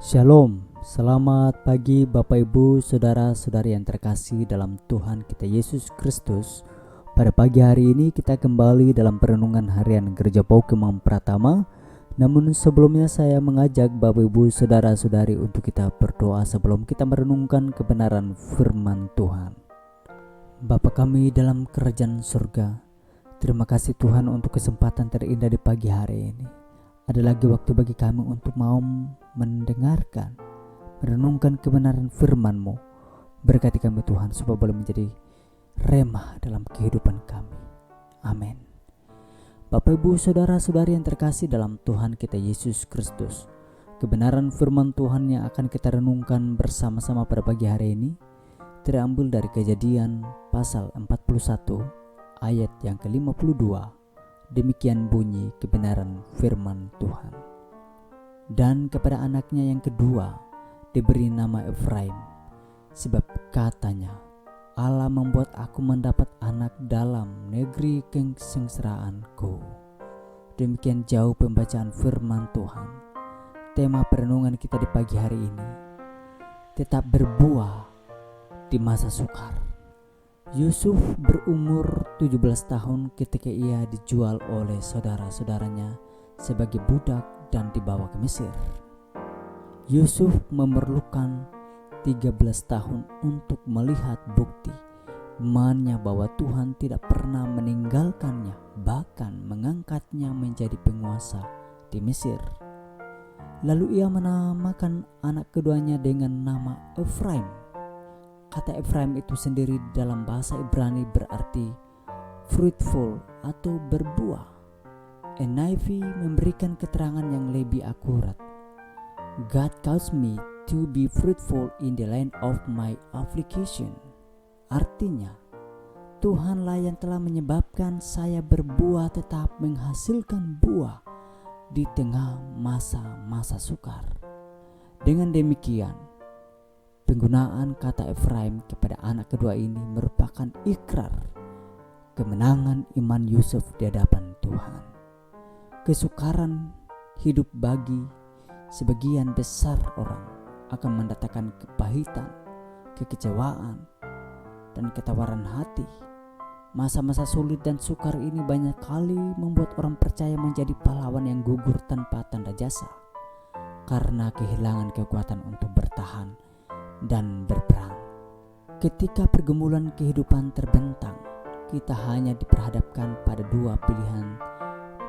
Shalom, selamat pagi Bapak Ibu, Saudara-saudari yang terkasih dalam Tuhan kita Yesus Kristus. Pada pagi hari ini kita kembali dalam perenungan harian Gereja Pau Kemang Pratama. Namun sebelumnya saya mengajak Bapak Ibu, Saudara-saudari untuk kita berdoa sebelum kita merenungkan kebenaran firman Tuhan. Bapa kami dalam kerajaan surga, terima kasih Tuhan untuk kesempatan terindah di pagi hari ini. Ada lagi waktu bagi kami untuk mau mendengarkan, merenungkan kebenaran firman-Mu. Berkati kami Tuhan supaya boleh menjadi remah dalam kehidupan kami. Amin. Bapak Ibu Saudara-saudari yang terkasih dalam Tuhan kita Yesus Kristus, kebenaran firman Tuhan yang akan kita renungkan bersama-sama pada pagi hari ini terambil dari Kejadian pasal 41 ayat yang ke-52. Demikian bunyi kebenaran firman Tuhan. Dan kepada anaknya yang kedua diberi nama Efraim, sebab katanya, Allah membuat aku mendapat anak dalam negeri kesengsaraanku. Demikian jauh pembacaan firman Tuhan. Tema perenungan kita di pagi hari ini, tetap berbuah di masa sukar. Yusuf berumur 17 tahun ketika ia dijual oleh saudara-saudaranya sebagai budak dan dibawa ke Mesir. Yusuf memerlukan 13 tahun untuk melihat bukti imannya bahwa Tuhan tidak pernah meninggalkannya, bahkan mengangkatnya menjadi penguasa di Mesir. Lalu ia menamakan anak keduanya dengan nama Efraim. Kata Efraim itu sendiri dalam bahasa Ibrani berarti fruitful atau berbuah. NIV memberikan keterangan yang lebih akurat. God caused me to be fruitful in the land of my affliction. Artinya, Tuhanlah yang telah menyebabkan saya berbuah, tetap menghasilkan buah di tengah masa-masa sukar. Dengan demikian, penggunaan kata Efraim kepada anak kedua ini merupakan ikrar kemenangan iman Yusuf di hadapan Tuhan. Kesukaran hidup bagi sebagian besar orang akan mendatangkan kepahitan, kekecewaan, dan ketawaran hati. Masa-masa sulit dan sukar ini banyak kali membuat orang percaya menjadi pahlawan yang gugur tanpa tanda jasa karena kehilangan kekuatan untuk bertahan dan berperang. Ketika pergumulan kehidupan terbentang, kita hanya diperhadapkan pada dua pilihan,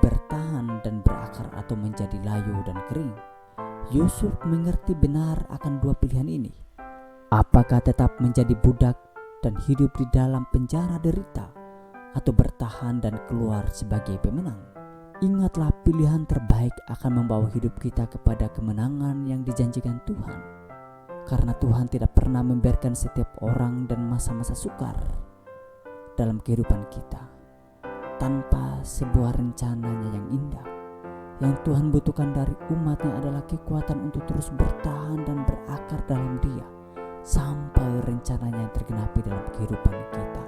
bertahan dan berakar atau menjadi layu dan kering. Yusuf mengerti benar akan dua pilihan ini. Apakah tetap menjadi budak dan hidup di dalam penjara derita, atau bertahan dan keluar sebagai pemenang? Ingatlah, pilihan terbaik akan membawa hidup kita kepada kemenangan yang dijanjikan Tuhan. Karena Tuhan tidak pernah membiarkan setiap orang dan masa-masa sukar dalam kehidupan kita tanpa sebuah rencananya yang indah. Yang Tuhan butuhkan dari umatnya adalah kekuatan untuk terus bertahan dan berakar dalam Dia sampai rencananya tergenapi dalam kehidupan kita.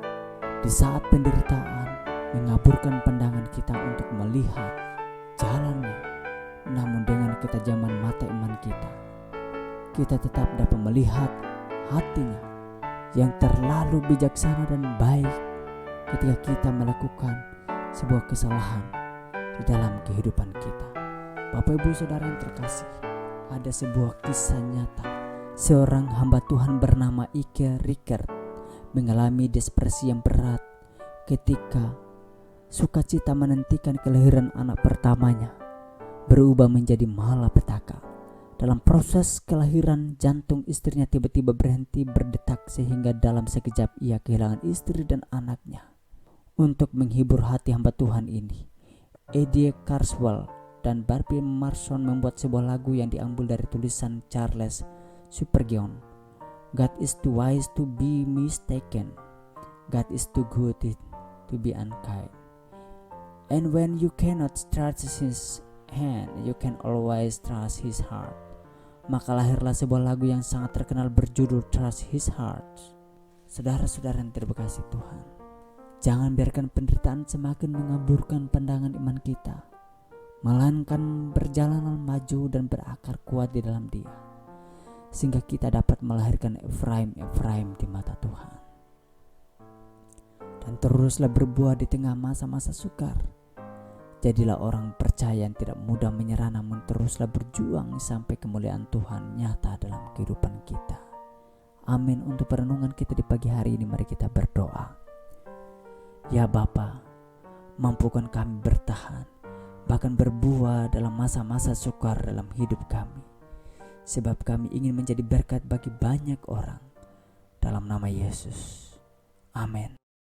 Di saat penderitaan mengaburkan pandangan kita untuk melihat jalannya, namun dengan ketajaman mata iman kita tetap dapat melihat hatinya yang terlalu bijaksana dan baik ketika kita melakukan sebuah kesalahan di dalam kehidupan kita. Bapak Ibu Saudara yang terkasih, ada sebuah kisah nyata. Seorang hamba Tuhan bernama Ike Rickert mengalami depresi yang berat ketika sukacita menantikan kelahiran anak pertamanya berubah menjadi malapetaka. Dalam proses kelahiran, jantung istrinya tiba-tiba berhenti berdetak sehingga dalam sekejap ia kehilangan istri dan anaknya. Untuk menghibur hati hamba Tuhan ini, Eddie Carswell dan Barbie Marson membuat sebuah lagu yang diambil dari tulisan Charles Spurgeon. God is too wise to be mistaken. God is too good to be unkind. And when you cannot trust his hand, you can always trust his heart. Maka lahirlah sebuah lagu yang sangat terkenal berjudul Trust His Heart. Saudara-saudara yang terkasih Tuhan, jangan biarkan penderitaan semakin mengaburkan pandangan iman kita, melainkan berjalanlah maju dan berakar kuat di dalam Dia. sehingga kita dapat melahirkan Efraim di mata Tuhan. Dan teruslah berbuah di tengah masa-masa sukar. Jadilah orang percaya yang tidak mudah menyerah, namun teruslah berjuang sampai kemuliaan Tuhan nyata dalam kehidupan kita. Amin. Untuk perenungan kita di pagi hari ini, mari kita berdoa. Ya Bapa, mampukan kami bertahan, bahkan berbuah dalam masa-masa sukar dalam hidup kami. Sebab kami ingin menjadi berkat bagi banyak orang. Dalam nama Yesus. Amin.